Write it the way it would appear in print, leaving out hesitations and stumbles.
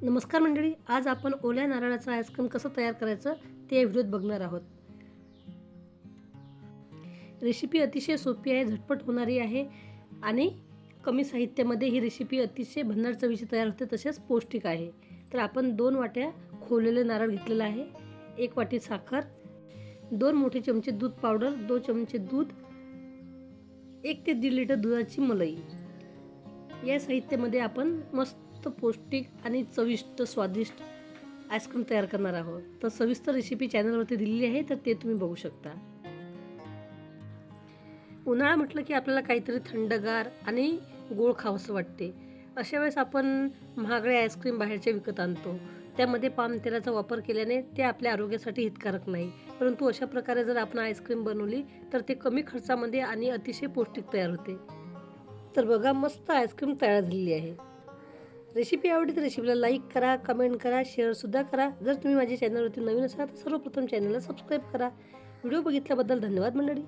नमस्कार मंडळी, आज आपण ओल्या नारळाचा आईस्क्रीम कसं तयार करायचं ते या व्हिडिओत बघणार आहोत। रेसिपी अतिशय सोपी आहे, झटपट होणारी आहे आणि कमी साहित्यामध्ये ही रेसिपी अतिशय भन्नाट चवीची तयार होते, तसेच पौष्टिक आहे। तर आपण 2 वाट्या खोवलेले नारळ घेतलेला आहे, 1 वाटी साखर, 2 मोठे चमचे दूध पावडर, 2 चमचे दूध, 1 ते 1.5 लिटर दुधाची मलाई। या साहित्यामध्ये आपण मस्त पौष्टिक आणि चविष्ट स्वादिष्ट आईस्क्रीम तयार करणार आहोत। तर सविस्तर रेसिपी चॅनलवरती दिलेली आहे, तर ते तुम्ही बघू शकता। उन्हाळा म्हटलं की आपल्याला काहीतरी थंडगार आणि गोड खावंसं वाटते। अशा वेळेस आपण महागडे आईस्क्रीम बाहेरचे विकत आणतो, त्यामध्ये पाम तेलाचा वापर केल्याने ते आपल्या आरोग्यासाठी हितकारक नाही। परंतु अशा प्रकारे जर आपण आईस्क्रीम बनवली तर ते कमी खर्चामध्ये आणि अतिशय पौष्टिक तयार होते। तर बघा, मस्त आईस्क्रीम तयार झालेली आहे। रेसिपी आवडली तर रेसिपीला लाईक करा, कमेंट करा, शेअरसुद्धा करा। जर तुम्ही माझ्या चॅनलवरती नवीन असाल तर सर्वप्रथम चॅनलला सबस्क्राईब करा। व्हिडिओ बघितल्याबद्दल धन्यवाद मंडळी।